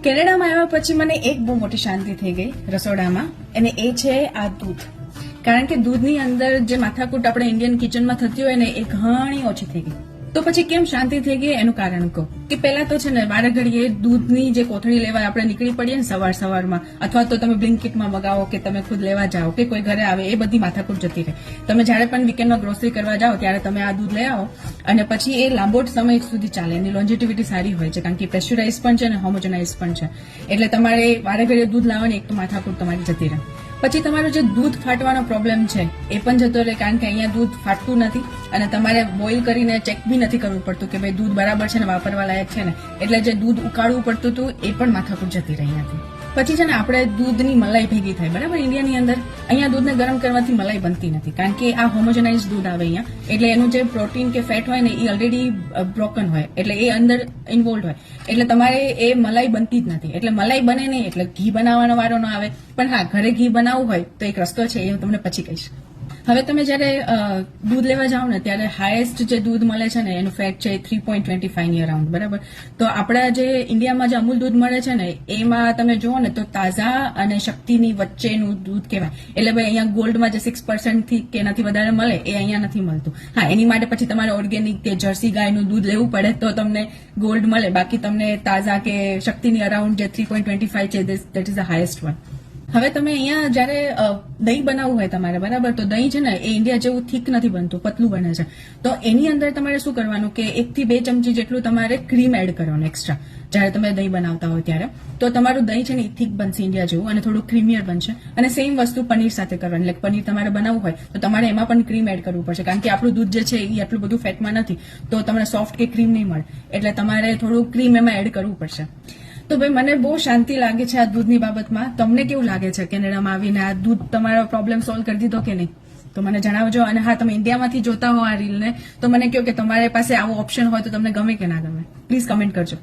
કેનેડામાં આવ્યા પછી મને એક બહુ મોટી શાંતિ થઈ ગઈ રસોડામાં, અને એ છે આ દૂધ. કારણ કે દૂધની અંદર જે માથાકૂટ આપણે ઇન્ડિયન કિચનમાં થતી હોય ને એ ઘણી ઓછી થઈ ગઈ. તો પછી કેમ શાંતિ થઈ ગઈ એનું કારણ કહું કે પહેલા તો છે ને વારે ઘડીએ દૂધની જે કોથળી લેવા આપણે નીકળી પડીએ ને સવારમાં, અથવા તો તમે બ્લિંકિટમાં મગાવો કે તમે ખુદ લેવા જાઓ કે કોઈ ઘરે આવે, એ બધી માથાકૂટ જતી રહે. તમે જ્યારે પણ વીકેન્ડમાં ગ્રોસરી કરવા જાઓ ત્યારે તમે આ દૂધ લઈ આવો, અને પછી એ લાંબો સમય સુધી ચાલે. એની લોન્જિટિવિટી સારી હોય છે કારણ કે પ્રેસ્યુરાઇઝ પણ છે અને હોમોજનાઇઝ પણ છે. એટલે તમારે વારે ઘડીએ દૂધ લાવવાની એક તો માથાકૂટ તમારી જતી રહે. પછી તમારો જે દૂધ ફાટવાનો પ્રોબ્લેમ છે એ પણ જતો રહે, કારણ કે અહીંયા દૂધ ફાટતું નથી અને તમારે બોઇલ કરીને ચેક બી નથી કરવું પડતું કે ભાઈ દૂધ બરાબર છે ને વાપરવા લાયક છે ને. એટલે જે દૂધ ઉકાળવું પડતું હતું એ પણ માથાકૂટ જતી રહી નથી. પછી છે ને આપણે દૂધની મલાઈ ભેગી થાય બરાબર ઇન્ડિયાની અંદર. અહીંયા દૂધને ગરમ કરવાથી મલાઈ બનતી નથી કારણ કે આ હોમોજનાઇઝ દૂધ આવે અહીંયા, એટલે એનું જે પ્રોટીન કે ફેટ હોય ને એ ઓલરેડી બ્રોકન હોય, એટલે એ અંદર ઇન્વોલ્વ હોય, એટલે તમારે એ મલાઈ બનતી જ નથી. એટલે મલાઈ બને નહીં એટલે ઘી બનાવવાનો વારો ન આવે. પણ હા, ઘરે ઘી બનાવવું હોય તો એક રસ્તો છે, એ હું તમને પછી કહીશ. હવે તમે જયારે દૂધ લેવા જાઓ ને ત્યારે હાઈએસ્ટ જે દૂધ મળે છે ને એનું ફેટ છે 3.25 ની અરાઉન્ડ, બરાબર. તો આપણા જે ઇન્ડિયામાં જે અમૂલ દૂધ મળે છે ને એમાં તમે જુઓ ને તો તાજા અને શક્તિની વચ્ચેનું દૂધ કહેવાય. એટલે ભાઈ અહીંયા ગોલ્ડમાં જે 6% થી કે એનાથી વધારે મળે એ અહીંયા નથી મળતું. હા, એની માટે પછી તમારે ઓર્ગેનિક કે જર્સી ગાયનું દૂધ લેવું પડે તો તમને ગોલ્ડ મળે, બાકી તમને તાજા કે શક્તિની અરાઉન્ડ જે 3.25 છે that is the highest one. હવે તમે અહીંયા જયારે દહીં બનાવવું હોય તમારે, બરાબર, તો દહીં છે ને એ ઇન્ડિયા જેવું થીક નથી બનતું, પતલું બને છે. તો એની અંદર તમારે શું કરવાનું કે 1 થી 2 ચમચી જેટલું તમારે ક્રીમ એડ કરવાનું એક્સ્ટ્રા જયારે તમે દહીં બનાવતા હોય ત્યારે. તો તમારું દહીં છે ને એ થીક બનશે ઇન્ડિયા જેવું અને થોડું ક્રીમિયર બનશે. અને સેમ વસ્તુ પનીર સાથે કરવાની, એટલે પનીર તમારે બનાવવું હોય તો તમારે એમાં પણ ક્રીમ એડ કરવું પડશે, કારણ કે આપણું દૂધ જે છે એ આટલું બધું ફેટમાં નથી, તો તમને સોફ્ટ કે ક્રીમ નહીં મળે. એટલે તમારે થોડું ક્રીમ એમાં એડ કરવું પડશે. તો ભાઈ મને બહુ શાંતિ લાગે છે આ દૂધની બાબતમાં. તમને કેવું લાગે છે કેનેડામાં આવીને આ દૂધ તમારો પ્રોબ્લેમ સોલ્વ કરી દીધો કે નહીં? તો મને જણાવજો. અને હા, તમે ઇન્ડિયામાંથી જોતા હો આ રીલને તો મને કહો કે તમારી પાસે આવો ઓપ્શન હોય તો તમને ગમે કે ના ગમે, પ્લીઝ કમેન્ટ કરજો.